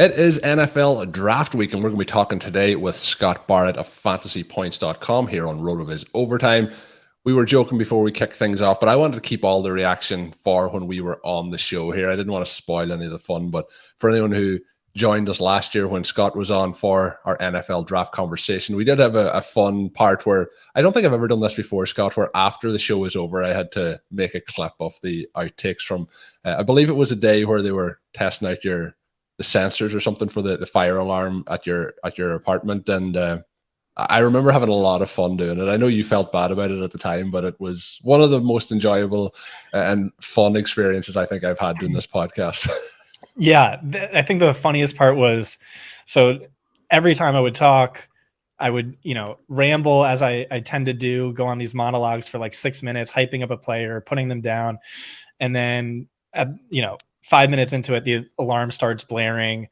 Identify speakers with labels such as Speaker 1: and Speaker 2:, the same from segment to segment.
Speaker 1: It is NFL Draft Week, and we're going to be talking today with Scott Barrett of FantasyPoints.com here on RotoViz Overtime. We were joking before we kicked things off, but I wanted to keep all the reaction for when we were on the show here. I didn't want to spoil any of the fun, but for anyone who joined us last year when Scott was on for our NFL draft conversation, we did have a fun part where I don't think I've ever done this before, Scott, where after the show was over, I had to make a clip of the outtakes from, I believe it was a day where they were testing out the sensors or something for the fire alarm at your apartment, and I remember having a lot of fun doing it. I know you felt bad about it at the time, but it was one of the most enjoyable and fun experiences I think I've had doing this podcast.
Speaker 2: Yeah, I think the funniest part was, so every time I would talk, I would, ramble as I tend to do, go on these monologues for like 6 minutes, hyping up a player, putting them down. And then, 5 minutes into it, the alarm starts blaring.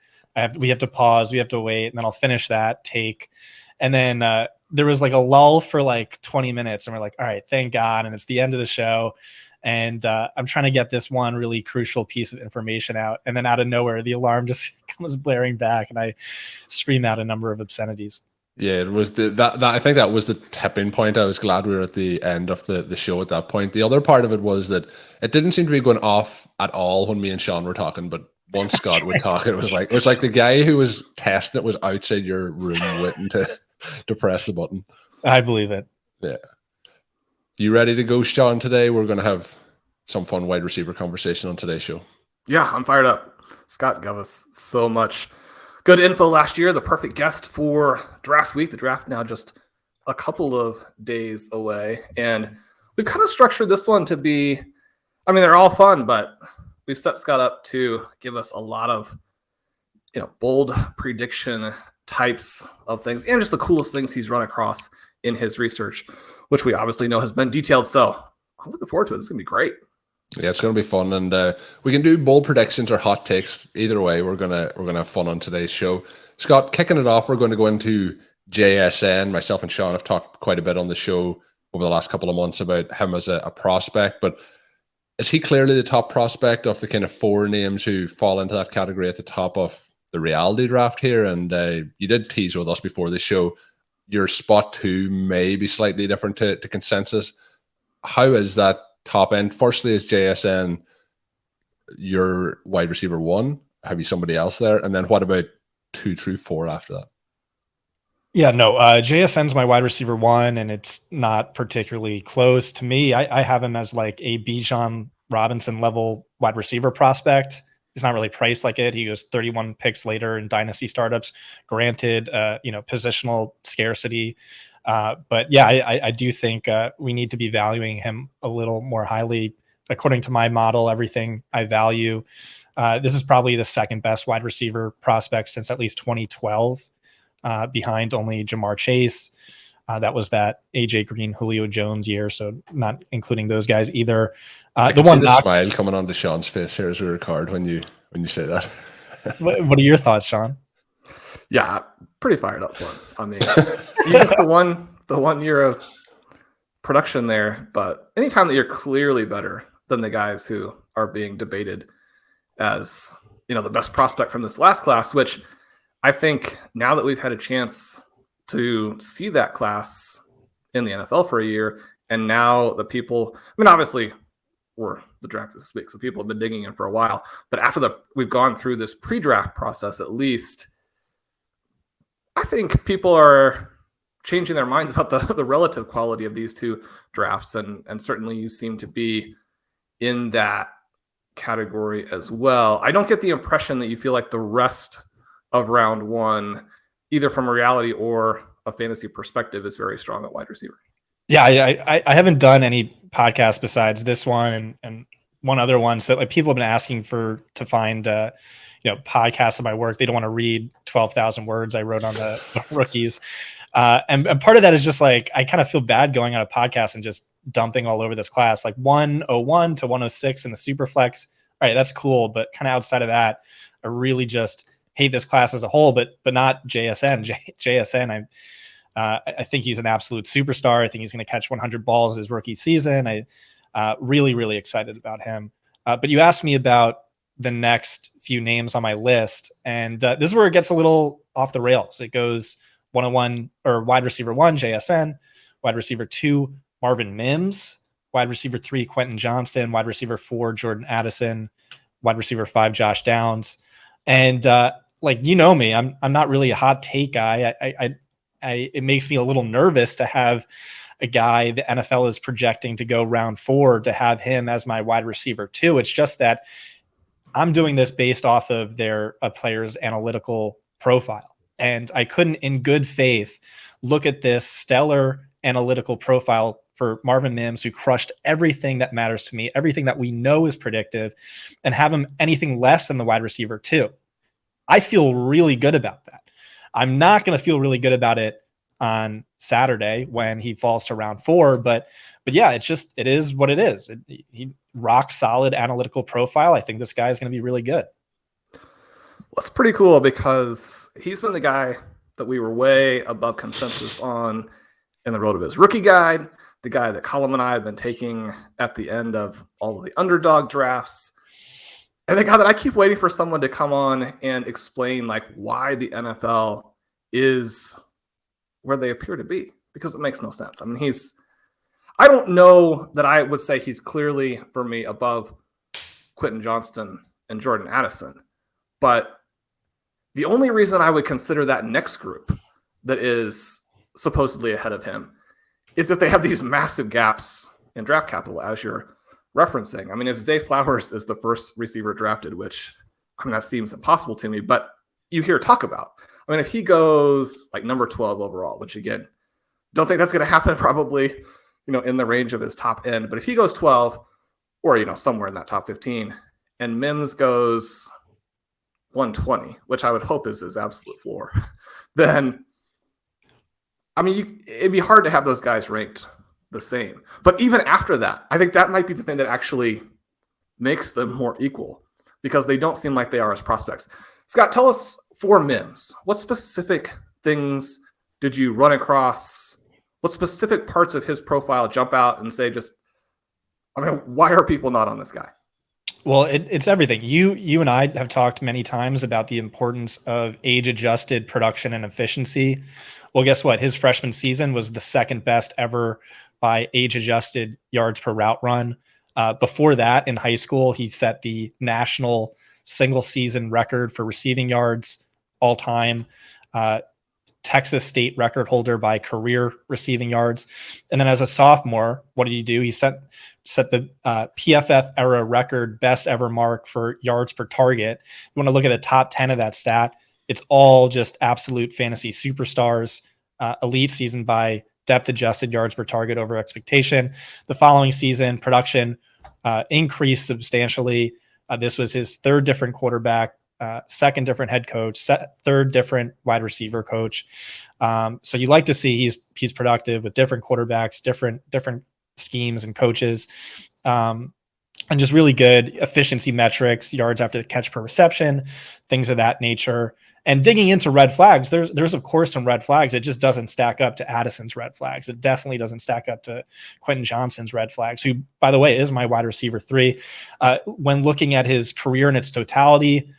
Speaker 2: We have to pause, we have to wait, and then I'll finish that take. And then there was like a lull for like 20 minutes, and we're like, all right, thank God. And it's the end of the show. And I'm trying to get this one really crucial piece of information out. And then out of nowhere, the alarm just comes blaring back, and I scream out a number of obscenities.
Speaker 1: Yeah, it was that I think that was the tipping point. I was glad we were at the end of the show at that point. The other part of it was that it didn't seem to be going off at all when me and Shawn were talking, but once Scott would talk, it was like the guy who was testing it was outside your room waiting to press the button.
Speaker 2: I believe it.
Speaker 1: Yeah. You ready to go, Shawn, today? We're going to have some fun wide receiver conversation on today's show.
Speaker 3: Yeah, I'm fired up. Scott gave us so much good info last year. The perfect guest for draft week. The draft now just a couple of days away. And we've kind of structured this one to be, they're all fun, but we've set Scott up to give us a lot of, bold prediction types of things and just the coolest things he's run across in his research, which we obviously know has been detailed. So I'm looking forward to it. It's going to be great.
Speaker 1: Yeah, it's going to be fun, and we can do bold predictions or hot takes. Either way, we're gonna have fun on today's show. Scott, kicking it off, we're going to go into JSN. Myself and Shawn have talked quite a bit on the show over the last couple of months about him as a prospect, but is he clearly the top prospect of the kind of four names who fall into that category at the top of the reality draft here? And you did tease with us before the show your spot two may be slightly different to consensus. How is that top end? Firstly, is JSN your wide receiver one? Have you somebody else there? And then what about 2 through 4 after that?
Speaker 2: Yeah, no, JSN's my wide receiver one, and it's not particularly close to me. I have him as like a Bijan Robinson level wide receiver prospect. He's not really priced like it. He goes 31 picks later in dynasty startups. Granted, positional scarcity. But yeah, I do think we need to be valuing him a little more highly. According to my model, everything I value. This is probably the second best wide receiver prospect since at least 2012, behind only Jamar Chase. That was that AJ Green, Julio Jones year, so not including those guys either.
Speaker 1: The one smile coming onto Shawn's face here as we record when you say that.
Speaker 2: What are your thoughts, Shawn?
Speaker 3: Yeah, pretty fired up for him. You get the one year of production there, but anytime that you're clearly better than the guys who are being debated as the best prospect from this last class, which I think now that we've had a chance to see that class in the NFL for a year, and now the people, obviously the draft this week, so people have been digging in for a while, but after we've gone through this pre-draft process, at least I think people are changing their minds about the relative quality of these two drafts, and certainly you seem to be in that category as well. I don't get the impression that you feel like the rest of round one, either from a reality or a fantasy perspective, is very strong at wide receiver.
Speaker 2: Yeah, I haven't done any podcasts besides this one and one other one. So like people have been asking to find podcasts of my work. They don't want to read 12,000 words I wrote on the rookies. And part of that is just like, I kind of feel bad going on a podcast and just dumping all over this class, like 101 to 106 in the super flex. All right, that's cool. But kind of outside of that, I really just hate this class as a whole, but not JSN. JSN, I think he's an absolute superstar. I think he's going to catch 100 balls his rookie season. I really, really excited about him. But you asked me about the next few names on my list. And this is where it gets a little off the rails. It goes 101 or wide receiver 1, JSN, wide receiver 2, Marvin Mims, wide receiver 3, Quentin Johnston, wide receiver 4, Jordan Addison, wide receiver 5, Josh Downs. And like, you know me, I'm not really a hot take guy. It makes me a little nervous to have a guy the NFL is projecting to go round 4 to have him as my wide receiver 2. It's just that I'm doing this based off of a player's analytical profile. And I couldn't in good faith look at this stellar analytical profile for Marvin Mims, who crushed everything that matters to me, everything that we know is predictive, and have him anything less than the wide receiver 2. I feel really good about that. I'm not going to feel really good about it on Saturday when he falls to round 4, but yeah, it is what it is. He rock solid analytical profile. I think this guy is going to be really good.
Speaker 3: Well, it's pretty cool because he's been the guy that we were way above consensus on in the RotoViz rookie guide, the guy that Colm and I have been taking at the end of all of the underdog drafts. And the guy that I keep waiting for someone to come on and explain like why the NFL is where they appear to be, because it makes no sense. I mean, I don't know that I would say he's clearly, for me, above Quentin Johnston and Jordan Addison. But the only reason I would consider that next group that is supposedly ahead of him is if they have these massive gaps in draft capital, as you're referencing. I mean, if Zay Flowers is the first receiver drafted, which, I mean, that seems impossible to me, but you hear talk about. I mean, if he goes like number 12 overall, which again, don't think that's going to happen probably, in the range of his top end. But if he goes 12 or, somewhere in that top 15 and Mims goes 120, which I would hope is his absolute floor, then, I mean, it'd be hard to have those guys ranked the same. But even after that, I think that might be the thing that actually makes them more equal, because they don't seem like they are as prospects. Scott, tell us for Mims, what specific things did you run across? What specific parts of his profile jump out and say, why are people not on this guy?
Speaker 2: Well, it's everything. You and I have talked many times about the importance of age-adjusted production and efficiency. Well, guess what? His freshman season was the second best ever by age-adjusted yards per route run. Before that, in high school, he set the national single-season record for receiving yards all time. Texas State record holder by career receiving yards. And then as a sophomore, what did he do? He set the PFF era record best ever mark for yards per target. You want to look at the top 10 of that stat. It's all just absolute fantasy superstars. Elite season by depth adjusted yards per target over expectation. The following season, production increased substantially. This was his third different quarterback, second different head coach, third different wide receiver coach. So you like to see he's productive with different quarterbacks, different schemes and coaches, and just really good efficiency metrics, yards after the catch per reception, things of that nature. And digging into red flags, there's of course some red flags. It just doesn't stack up to Addison's red flags. It definitely doesn't stack up to Quentin Johnston's red flags, who, by the way, is my wide receiver 3. When looking at his career in its totality,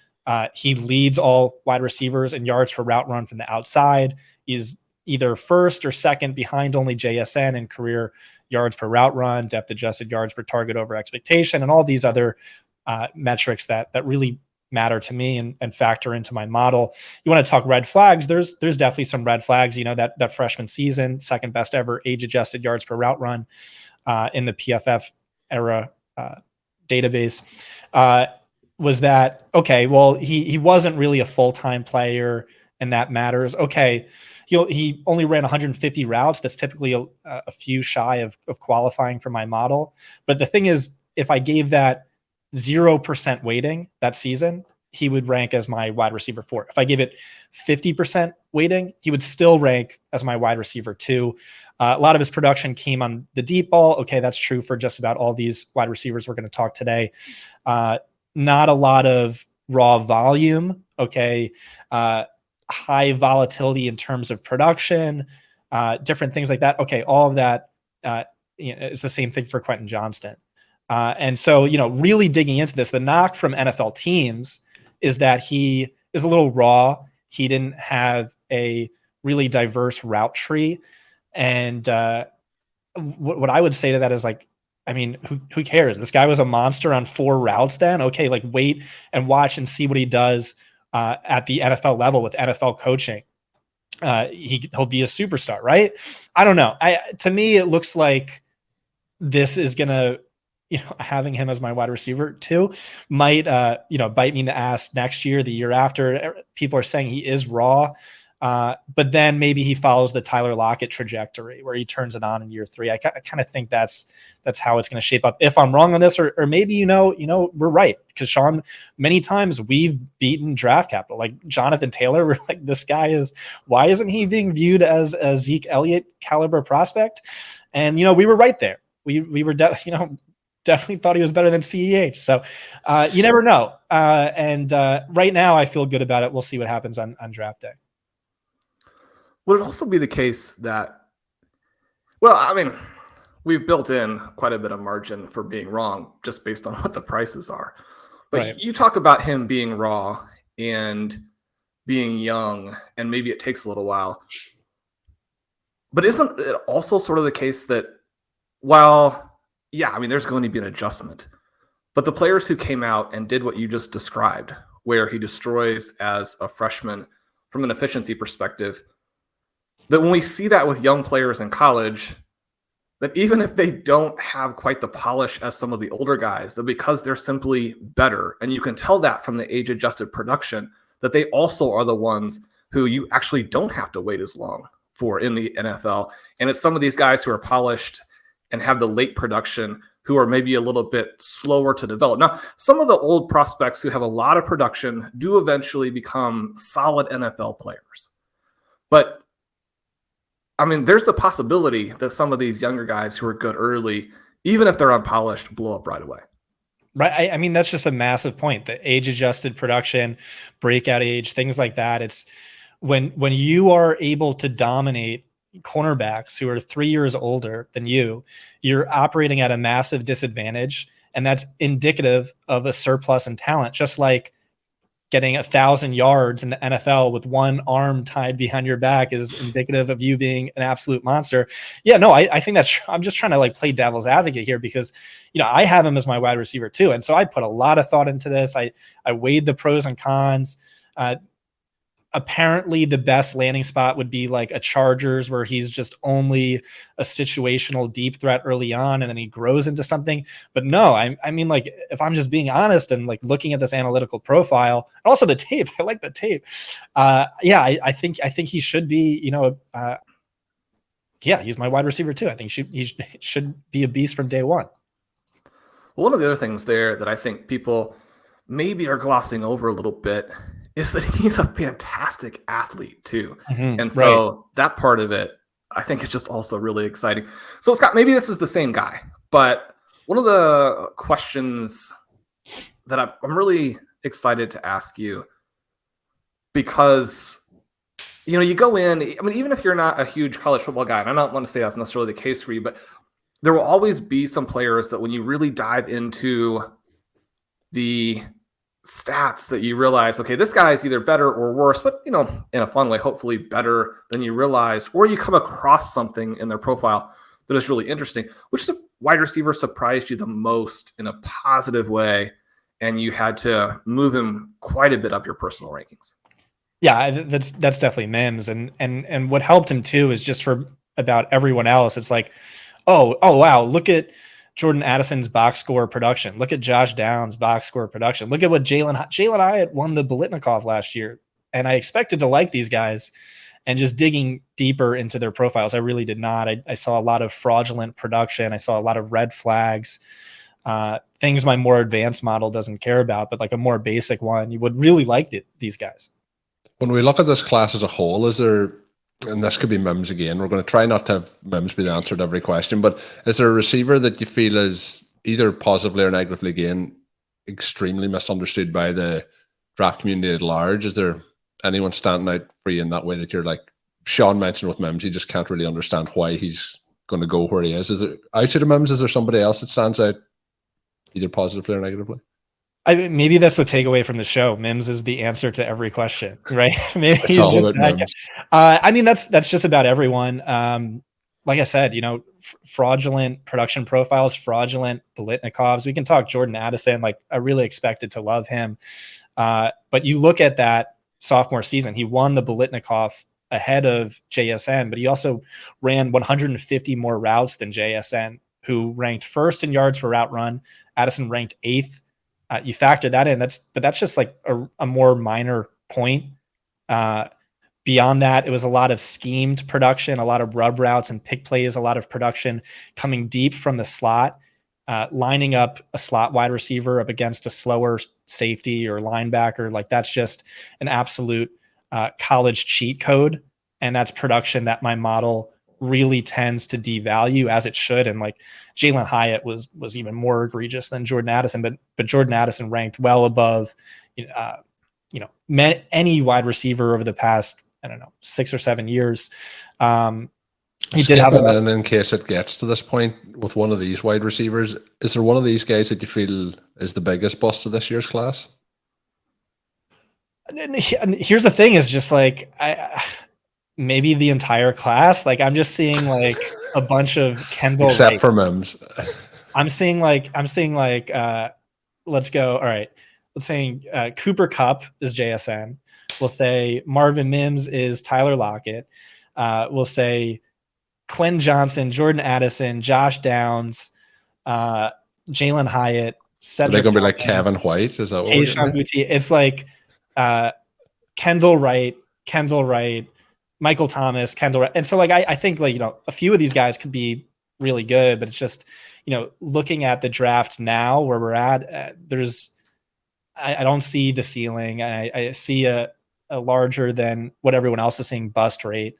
Speaker 2: he leads all wide receivers in yards per route run from the outside. He's either first or second behind only JSN in career yards per route run, depth adjusted yards per target over expectation, and all these other metrics that really matter to me and factor into my model. You want to talk red flags? There's definitely some red flags. That freshman season, second best ever age adjusted yards per route run in the PFF era database. Was that okay? Well, he wasn't really a full-time player, and that matters. Okay, he only ran 150 routes. That's typically a few shy of qualifying for my model. But the thing is, if I gave that 0% weighting that season, he would rank as my wide receiver 4. If I gave it 50% weighting, he would still rank as my wide receiver 2. A lot of his production came on the deep ball. Okay, that's true for just about all these wide receivers we're going to talk today. Not a lot of raw volume. Okay. High volatility in terms of production, different things like that. Okay. All of that is the same thing for Quentin Johnston. And so, really digging into this, the knock from NFL teams is that he is a little raw. He didn't have a really diverse route tree. And what I would say to that is like, I mean, who cares? This guy was a monster on 4 routes then. Okay, like wait and watch and see what he does at the NFL level with NFL coaching. He'll be a superstar, right? I don't know. To me, it looks like this is gonna, having him as my wide receiver too might bite me in the ass next year, the year after. People are saying he is raw. But then maybe he follows the Tyler Lockett trajectory where he turns it on in year 3. I kind of think that's how it's going to shape up. If I'm wrong on this, or maybe, we're right. Because Shawn, many times we've beaten draft capital, like Jonathan Taylor. We're like, this guy why isn't he being viewed as a Zeke Elliott caliber prospect? And, we were right there. We were, definitely thought he was better than CEH. So you never know. And right now I feel good about it. We'll see what happens on draft day.
Speaker 3: Would it also be the case that, well, I mean, we've built in quite a bit of margin for being wrong just based on what the prices are. But
Speaker 2: right.
Speaker 3: You talk about him being raw and being young, and maybe it takes a little while. But isn't it also sort of the case that, there's going to be an adjustment. But the players who came out and did what you just described, where he destroys as a freshman from an efficiency perspective, that when we see that with young players in college, that even if they don't have quite the polish as some of the older guys, that because they're simply better, and you can tell that from the age-adjusted production, that they also are the ones who you actually don't have to wait as long for in the NFL. And it's some of these guys who are polished and have the late production who are maybe a little bit slower to develop. Now, some of the old prospects who have a lot of production do eventually become solid NFL players. But I mean, there's the possibility that some of these younger guys who are good early, even if they're unpolished, blow up right away.
Speaker 2: Right. I mean, that's just a massive point. The age-adjusted production, breakout age, things like that. It's when you are able to dominate cornerbacks who are 3 years older than you're operating at a massive disadvantage. And that's indicative of a surplus in talent, just like getting 1,000 yards in the NFL with one arm tied behind your back is indicative of you being an absolute monster. Yeah, no, I think that's, I'm just trying to like play devil's advocate here because, I have him as my wide receiver too. And so I put a lot of thought into this. I weighed the pros and cons. Apparently the best landing spot would be like a Chargers where he's just only a situational deep threat early on and then he grows into something. But no, I mean, like, if I'm just being honest and like looking at this analytical profile and also the tape, I like the tape. I think he should be, he's my wide receiver too. I think he should be a beast from day one.
Speaker 3: One of the other things there that I think people maybe are glossing over a little bit is that he's a fantastic athlete too. Mm-hmm, and so that part of it, I think is just also really exciting. So Scott, maybe this is the same guy, but one of the questions that I'm really excited to ask you, because, you go in, I mean, even if you're not a huge college football guy, and I don't want to say that's necessarily the case for you, but there will always be some players that when you really dive into the stats that you realize, okay, this guy is either better or worse, but in a fun way, hopefully better than you realized, or you come across something in their profile that is really interesting. Which wide receiver surprised you the most in a positive way, and you had to move him quite a bit up your personal rankings?
Speaker 2: Yeah, that's definitely Mims, and what helped him too is just for about everyone else. It's like, oh wow, look at Jordan Addison's box score production. Look at Josh Downs' box score production. Look at what Jalen Hyatt won the Biletnikoff last year. And I expected to like these guys, and just digging deeper into their profiles, I really did not. I saw a lot of fraudulent production. I saw a lot of red flags, things my more advanced model doesn't care about, but like a more basic one, you would really like these guys.
Speaker 1: When we look at this class as a whole, is there, and this could be Mims again, we're going to try not to have Mims be the answer to every question, but is there a receiver that you feel is either positively or negatively, again, extremely misunderstood by the draft community at large? Is there anyone standing out for you in that way that you're like, Shawn mentioned with Mims, you just can't really understand why he's going to go where he is? Is it outside of Mims? Is there somebody else that stands out? either positively or negatively?
Speaker 2: Maybe that's the takeaway from the show. Mims is the answer to every question, right? Maybe
Speaker 1: It's
Speaker 2: he's
Speaker 1: all
Speaker 2: just
Speaker 1: about
Speaker 2: that
Speaker 1: Mims.
Speaker 2: guy. I mean, that's just about everyone. Like I said, fraudulent production profiles, fraudulent Bolitnikovs. We can talk Jordan Addison. Like, I really expected to love him. But you look at that sophomore season, he won the Bolitnikov ahead of JSN, but he also ran 150 more routes than JSN, who ranked first in yards per route run. Addison ranked 8th. You factor that in. That's just like a more minor point. Beyond that, it was a lot of schemed production, a lot of rub routes and pick plays, a lot of production coming deep from the slot, lining up a slot wide receiver up against a slower safety or linebacker. Like, that's just an absolute college cheat code. And that's production that my model really tends to devalue, as it should. And like, Jalen Hyatt was even more egregious than Jordan Addison, but Jordan Addison ranked well above, any wide receiver over the past, 6 or 7 years. He did have
Speaker 1: in case it gets to this point with one of these wide receivers. Is there one of these guys that you feel is the biggest bust of this year's class?
Speaker 2: And here's the thing: is just like maybe the entire class. Like, I'm just seeing like a bunch of Kendall,
Speaker 1: except
Speaker 2: Wright.
Speaker 1: for Mims.
Speaker 2: I'm seeing like let's go. All right, let's say Cooper Kupp is JSN. We'll say Marvin Mims is Tyler Lockett. We'll say Quinn Johnson, Jordan Addison, Josh Downs, Jalen Hyatt.
Speaker 1: Are they going to be like Kevin White? Is that what we're getting?
Speaker 2: It's like Kendall Wright, Michael Thomas, Kendall Wright. And so like I think like a few of these guys could be really good, but it's just looking at the draft now where we're at, I don't see the ceiling. I see a larger than what everyone else is seeing bust rate.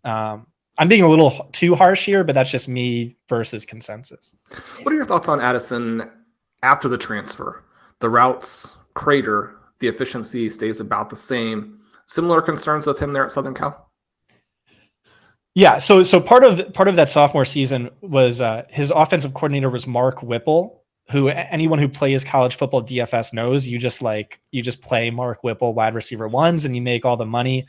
Speaker 2: I'm being a little too harsh here, but that's just me versus consensus.
Speaker 3: What are your thoughts on Addison after the transfer? The routes crater, the efficiency stays about the same. Similar concerns with him there at Southern Cal?
Speaker 2: Yeah, so part of that sophomore season was his offensive coordinator was Mark Whipple, who anyone who plays college football DFS knows. You just play Mark Whipple wide receiver ones and you make all the money.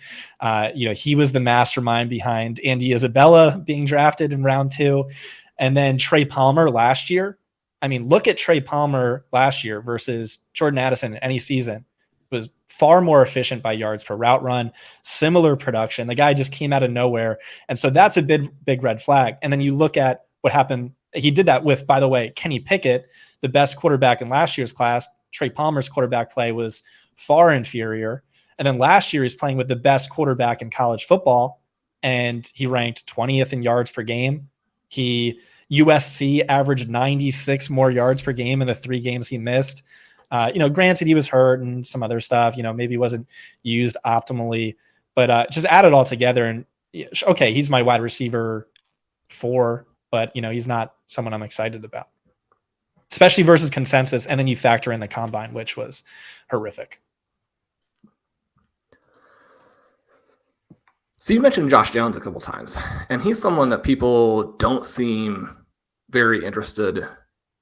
Speaker 2: He was the mastermind behind Andy Isabella being drafted in round 2. And then Trey Palmer last year. I mean, look at Trey Palmer last year versus Jordan Addison in any season. It was far more efficient by yards per route run, similar production. The guy just came out of nowhere. And so that's a big red flag. And then you look at what happened. He did that with, by the way, Kenny Pickett, the best quarterback in last year's class. Trey Palmer's quarterback play was far inferior. And then last year he's playing with the best quarterback in college football, and he ranked 20th in yards per game. USC averaged 96 more yards per game in the 3 games he missed. Granted he was hurt and some other stuff, maybe wasn't used optimally, but just add it all together and okay, he's my wide receiver 4, but he's not someone I'm excited about, especially versus consensus. And then you factor in the combine, which was horrific.
Speaker 3: So you mentioned Josh Downs a couple times, and he's someone that people don't seem very interested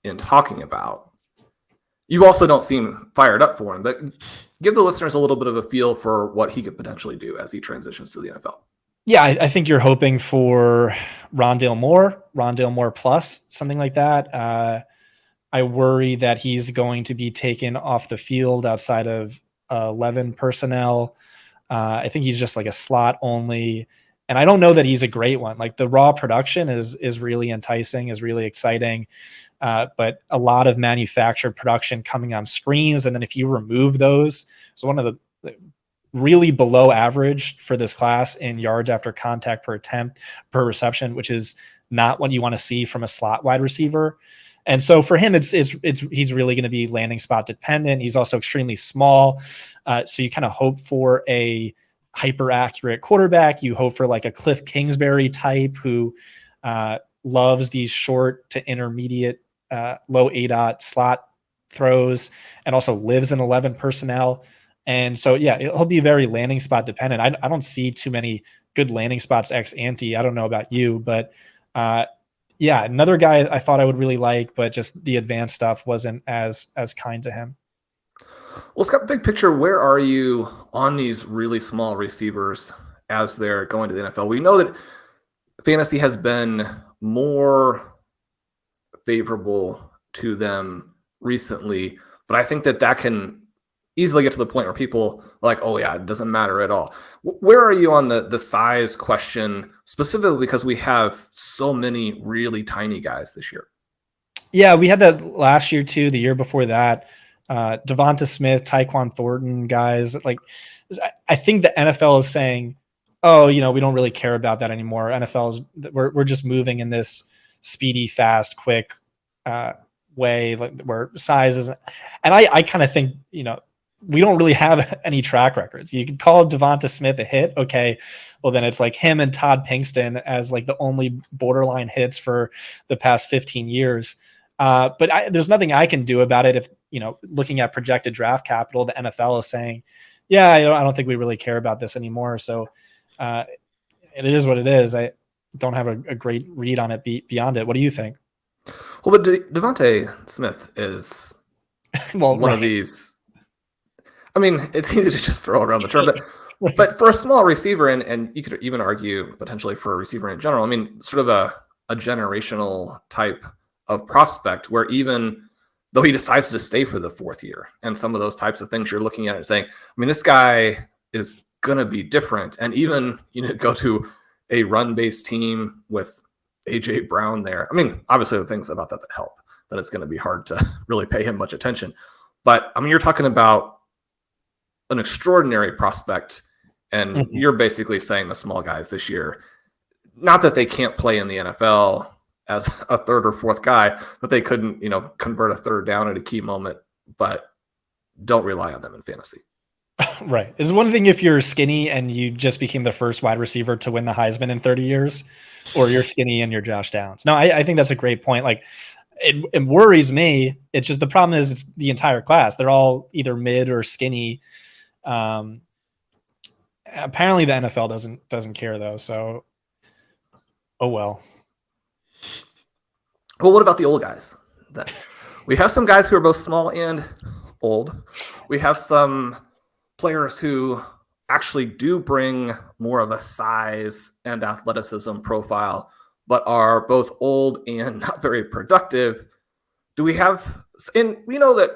Speaker 3: in talking about. You also don't seem fired up for him, but give the listeners a little bit of a feel for what he could potentially do as he transitions to the NFL.
Speaker 2: Yeah, I think you're hoping for Rondale Moore plus, something like that. I worry that he's going to be taken off the field outside of 11 personnel. I think he's just like a slot only. And I don't know that he's a great one. Like, the raw production is really enticing, is really exciting. But a lot of manufactured production coming on screens. And then if you remove those, so one of the really below average for this class in yards after contact per attempt per reception, which is not what you want to see from a slot wide receiver. And so for him, he's really going to be landing spot dependent. He's also extremely small. So you kind of hope for a hyper accurate quarterback. You hope for like a Cliff Kingsbury type who loves these short to intermediate low ADOT slot throws and also lives in 11 personnel. And so, yeah, he'll be very landing spot dependent. I don't see too many good landing spots ex ante. I don't know about you, but yeah, another guy I thought I would really like, but just the advanced stuff wasn't as kind to him.
Speaker 3: Well, Scott, big picture, where are you on these really small receivers as they're going to the NFL? We know that fantasy has been more favorable to them recently, but I think that can easily get to the point where people are like, oh yeah, it doesn't matter at all. Where are you on the size question, specifically because we have so many really tiny guys this year?
Speaker 2: Yeah, we had that last year too, the year before that. Devonta Smith, Tyquan Thornton guys. Like, I think the NFL is saying, oh, we don't really care about that anymore. we're just moving in this speedy, fast, quick way, like where size isn't. And I kind of think, we don't really have any track records. You could call Devonta Smith a hit. Okay. Well, then it's like him and Todd Pinkston as like the only borderline hits for the past 15 years. But there's nothing I can do about it if, looking at projected draft capital, the NFL is saying, yeah, I don't think we really care about this anymore. So it is what it is. I don't have a great read on it beyond it. What do you think?
Speaker 3: Well, but Devonta Smith is one of these. I mean, it's easy to just throw around the term, but for a small receiver, and you could even argue potentially for a receiver in general, I mean, sort of a generational type of prospect where even though he decides to stay for the fourth year and some of those types of things, you're looking at it saying, I mean, this guy is going to be different. And even, go to a run-based team with AJ Brown there. I mean, obviously the things about that help, that it's going to be hard to really pay him much attention. But I mean, you're talking about an extraordinary prospect, and you're basically saying the small guys this year, not that they can't play in the NFL as a third or fourth guy, that they couldn't, convert a third down at a key moment, but don't rely on them in fantasy.
Speaker 2: Right. It's one thing if you're skinny and you just became the first wide receiver to win the Heisman in 30 years, or you're skinny and you're Josh Downs. No, I think that's a great point. Like, it worries me. It's just the problem is it's the entire class. They're all either mid or skinny. Apparently the NFL doesn't care though. So, oh well.
Speaker 3: Well, what about the old guys? We have some guys who are both small and old. We have some players who actually do bring more of a size and athleticism profile, but are both old and not very productive. Do we have, and we know that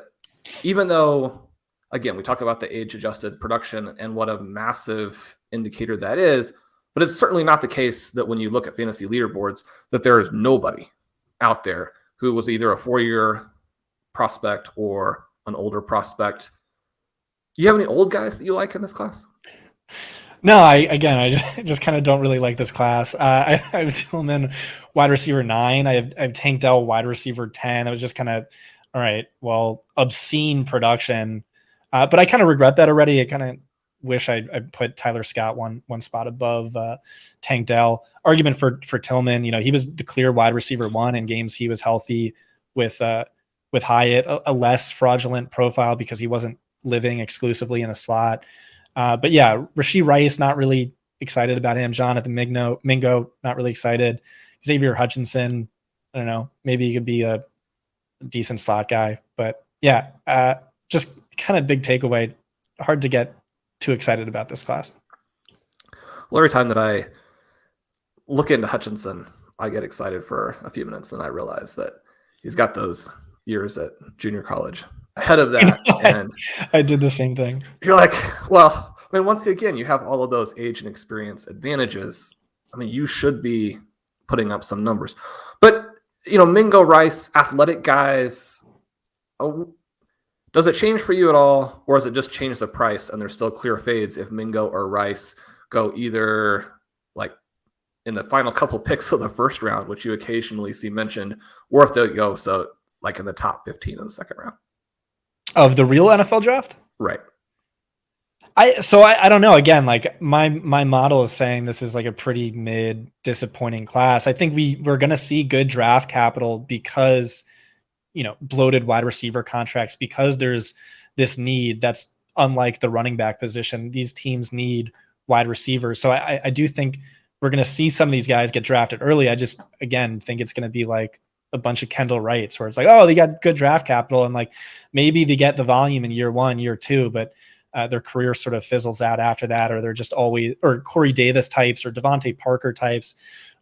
Speaker 3: even though, again, we talk about the age-adjusted production and what a massive indicator that is, but it's certainly not the case that when you look at fantasy leaderboards, that there is nobody out there who was either a 4-year prospect or an older prospect. Do you have any old guys that you like in this class?
Speaker 2: No, I just kind of don't really like this class. I have Tillman wide receiver 9. I have Tank Dell wide receiver 10. I was just kind of, all right, well, obscene production. But I kind of regret that already. I kind of wish I put Tyler Scott one spot above Tank Dell. Argument for Tillman, he was the clear wide receiver 1 in games he was healthy with Hyatt, a less fraudulent profile because he wasn't living exclusively in the slot. But yeah, Rashee Rice, not really excited about him. Jonathan Mingo, not really excited. Xavier Hutchinson, I don't know, maybe he could be a decent slot guy. But yeah, just kind of big takeaway. Hard to get too excited about this class.
Speaker 3: Well, every time that I look into Hutchinson, I get excited for a few minutes, and I realize that he's got those years at junior college ahead of that. And
Speaker 2: I did the same thing.
Speaker 3: You're like, well, I mean, once again, you have all of those age and experience advantages. I mean, you should be putting up some numbers. But, Mingo, Rice, athletic guys, does it change for you at all? Or does it just change the price and there's still clear fades if Mingo or Rice go either like in the final couple picks of the first round, which you occasionally see mentioned, or if they go so like in the top 15 of the second round?
Speaker 2: Of the real NFL draft?
Speaker 3: Right.
Speaker 2: I don't know. Again, like my model is saying this is like a pretty mid disappointing class. I think we're going to see good draft capital because, bloated wide receiver contracts, because there's this need that's unlike the running back position. These teams need wide receivers. So I do think we're going to see some of these guys get drafted early. I just, again, think it's going to be like a bunch of Kendall Wrights where it's like, oh, they got good draft capital. And like, maybe they get the volume in year 1, year 2, but their career sort of fizzles out after that, or they're just always, or Corey Davis types or Devontae Parker types,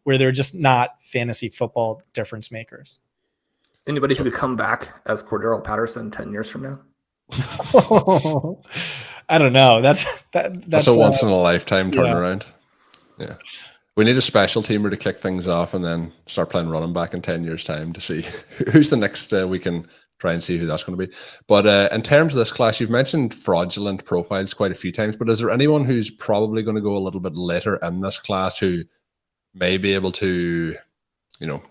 Speaker 2: where they're just not fantasy football difference makers.
Speaker 3: Anybody who could come back as Cordero Patterson 10 years from now?
Speaker 2: I don't know. That's
Speaker 1: a once in a lifetime turnaround. Yeah. We need a special teamer to kick things off and then start playing running back in 10 years' time to see who's the next. We can try and see who that's going to be. But in terms of this class, you've mentioned fraudulent profiles quite a few times, but is there anyone who's probably going to go a little bit later in this class who may be able to,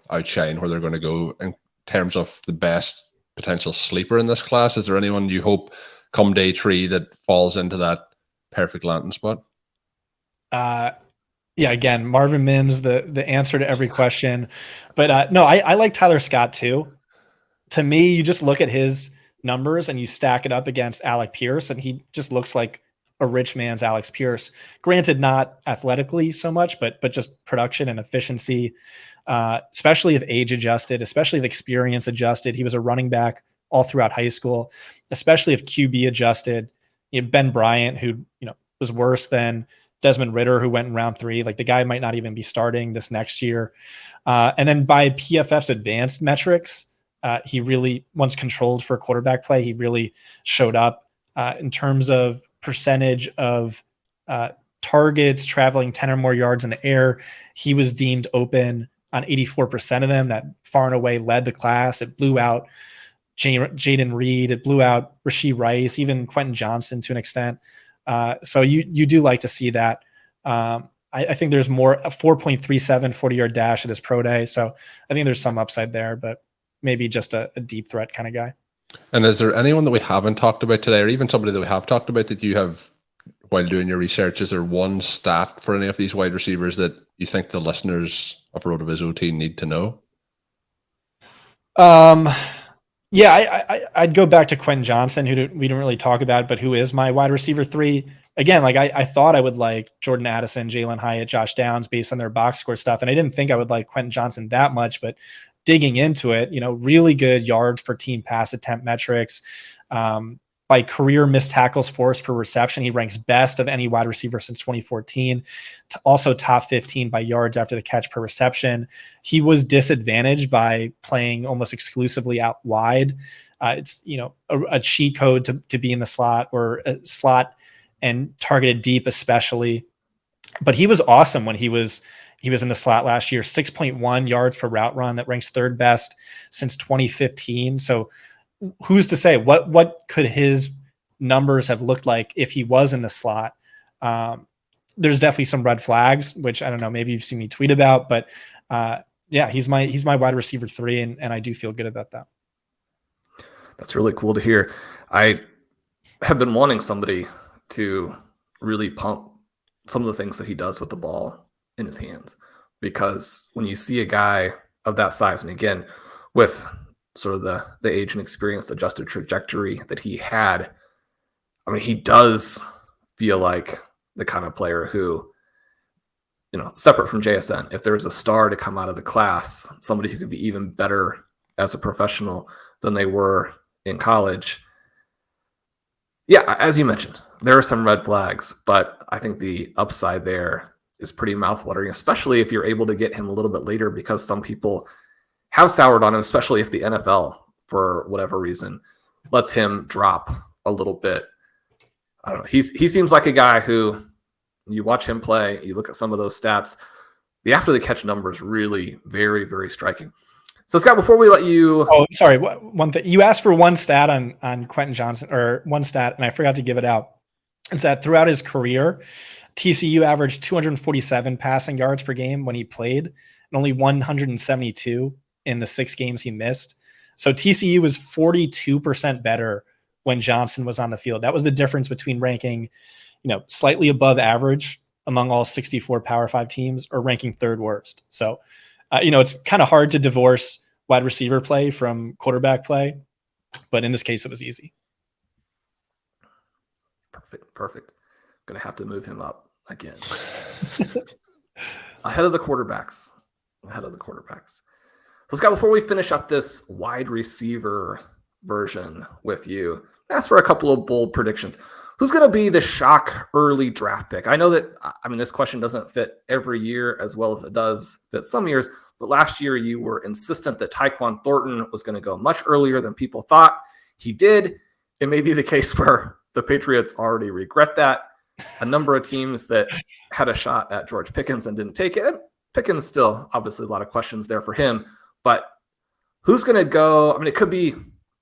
Speaker 1: outshine where they're going to go in terms of the best potential sleeper in this class? Is there anyone you hope come day 3 that falls into that perfect landing spot?
Speaker 2: Yeah, again, Marvin Mims, the answer to every question. But no, I like Tyler Scott too. To me, you just look at his numbers and you stack it up against Alec Pierce, and he just looks like a rich man's Alex Pierce. Granted, not athletically so much, but just production and efficiency, especially if age adjusted, especially if experience adjusted. He was a running back all throughout high school, especially if QB adjusted. Ben Bryant, who was worse than Desmond Ridder, who went in round 3. Like, the guy might not even be starting this next year. And then by PFF's advanced metrics, he really, once controlled for quarterback play, he really showed up in terms of percentage of targets traveling 10 or more yards in the air. He was deemed open on 84% of them. That far and away led the class. It blew out Jaden Reed. It blew out Rashee Rice, even Quentin Johnson to an extent. So you do like to see that. I think there's more, a 4.37 40-yard dash at his pro day. So I think there's some upside there, but maybe just a deep threat kind of guy.
Speaker 1: And is there anyone that we haven't talked about today, or even somebody that we have talked about that you have, while doing your research, is there one stat for any of these wide receivers that you think the listeners of RotoViz OT need to know?
Speaker 2: Yeah, I'd go back to Quentin Johnson, who we didn't really talk about, but who is my wide receiver 3. Again, like I thought I would like Jordan Addison, Jalen Hyatt, Josh Downs based on their box score stuff. And I didn't think I would like Quentin Johnson that much, but digging into it, really good yards per team pass attempt metrics. By career missed tackles forced per reception, he ranks best of any wide receiver since 2014. Also top 15 by yards after the catch per reception. He was disadvantaged by playing almost exclusively out wide. It's a cheat code to be in the slot, or a slot and targeted deep especially. But he was awesome when he was in the slot last year. 6.1 yards per route run. That ranks 3rd best since 2015. So who's to say what could his numbers have looked like if he was in the slot? There's definitely some red flags, which I don't know, maybe you've seen me tweet about, but yeah, he's my wide receiver 3, and I do feel good about that.
Speaker 3: That's really cool to hear. I have been wanting somebody to really pump some of the things that he does with the ball in his hands, because when you see a guy of that size, and again, with sort of the age and experience adjusted trajectory that he had, I mean, he does feel like the kind of player who, separate from JSN, if there's a star to come out of the class, somebody who could be even better as a professional than they were in college. Yeah, as you mentioned, there are some red flags, but I think the upside there is pretty mouthwatering, especially if you're able to get him a little bit later, because some people have soured on him, especially if the NFL, for whatever reason, lets him drop a little bit. I don't know. He seems like a guy who, you watch him play, you look at some of those stats, the after the catch number is really very, very striking. So Scott, before we let you...
Speaker 2: Oh, sorry. One thing. You asked for one stat on Quentin Johnson, or one stat, and I forgot to give it out. It's that throughout his career, TCU averaged 247 passing yards per game when he played, and only 172 in the 6 games he missed. So TCU was 42% better when Johnson was on the field. That was the difference between ranking, slightly above average among all 64 Power 5 teams, or ranking 3rd worst. So, it's kind of hard to divorce wide receiver play from quarterback play, but in this case, it was easy.
Speaker 3: Perfect. Going to have to move him up again. ahead of the quarterbacks. So, Scott, before we finish up this wide receiver version with you, ask for a couple of bold predictions. Who's going to be the shock early draft pick? I know that, this question doesn't fit every year as well as it does fit some years, but last year you were insistent that Tyquan Thornton was going to go much earlier than people thought. He did. It may be the case where the Patriots already regret that. A number of teams that had a shot at George Pickens and didn't take it. And Pickens still, obviously, a lot of questions there for him. But who's going to go? It could be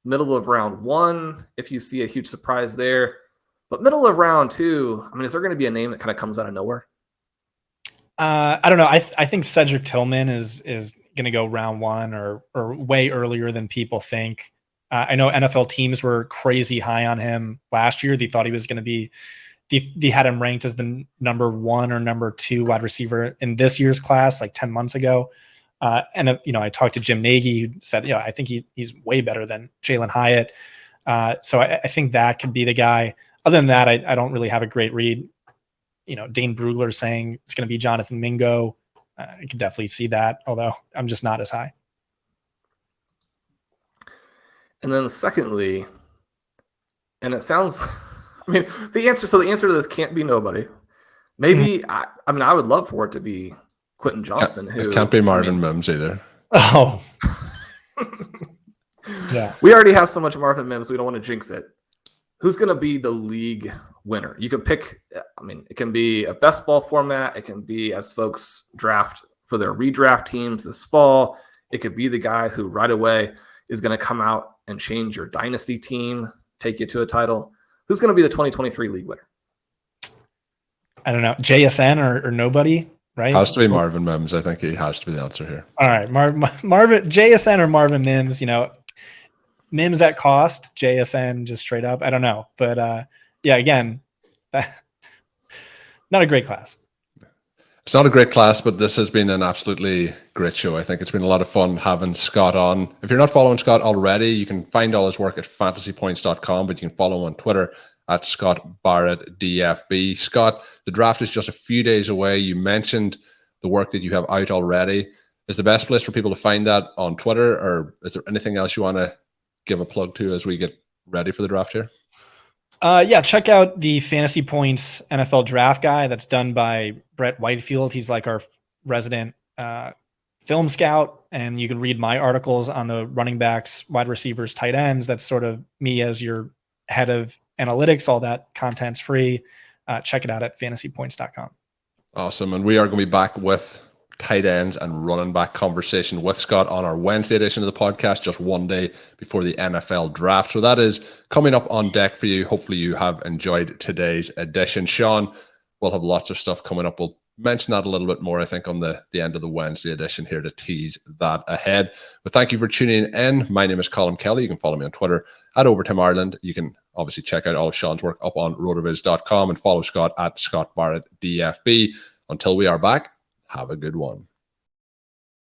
Speaker 3: middle of round 1 if you see a huge surprise there. But middle of round 2, is there going to be a name that kind of comes out of nowhere?
Speaker 2: I don't know. I think Cedric Tillman is going to go round 1 or way earlier than people think. I know NFL teams were crazy high on him last year. They thought he was going to be. They had him ranked as the number 1 or number 2 wide receiver in this year's class, like 10 months ago. And I talked to Jim Nagy, who said, I think he's way better than Jalen Hyatt. So I think that could be the guy. Other than that, I don't really have a great read. Dane Brugler saying it's going to be Jonathan Mingo. I could definitely see that, although I'm just not as high.
Speaker 3: And then secondly, and it sounds, the answer to this can't be nobody. Maybe, I would love for it to be Quentin Johnston.
Speaker 1: It can't be Marvin Mims either.
Speaker 2: Oh. Yeah.
Speaker 3: We already have so much Marvin Mims, we don't want to jinx it. Who's going to be the league winner? You can pick, it can be a best ball format. It can be as folks draft for their redraft teams this fall. It could be the guy who right away is going to come out and change your dynasty team, take you to a title. Who's going to be the 2023 league winner?
Speaker 2: I don't know. JSN or nobody, right?
Speaker 1: Has to be Marvin Mims. I think he has to be the answer here.
Speaker 2: All right. Marvin, JSN or Marvin Mims, Mims at cost, JSN just straight up. I don't know. But again, not a great class.
Speaker 1: It's not a great class, but this has been an absolutely great show. I think it's been a lot of fun having Scott on. If you're not following Scott already, you can find all his work at fantasypoints.com, but you can follow him on Twitter at Scott Barrett DFB. Scott, the draft is just a few days away. You mentioned the work that you have out already. Is the best place for people to find that on Twitter, or is there anything else you want to give a plug to as we get ready for the draft here?
Speaker 2: Check out the Fantasy Points NFL Draft Guy that's done by Brett Whitefield. He's like our resident film scout, and you can read my articles on the running backs, wide receivers, tight ends. That's sort of me as your head of analytics. All that content's free. Check it out at fantasypoints.com.
Speaker 1: Awesome. And we are going to be back with tight ends and running back conversation with Scott on our Wednesday edition of the podcast, just one day before the NFL draft. So that is coming up on deck for you. Hopefully you have enjoyed today's edition. Shawn, we'll have lots of stuff coming up. We'll mention that a little bit more, I think, on the end of the Wednesday edition here to tease that ahead. But thank you for tuning in. My name is Colm Kelly. You can follow me on Twitter at Overtime Ireland. You can obviously check out all of Shawn's work up on rotoviz.com and follow Scott at Scott Barrett DFB. Until we are back, have a good one.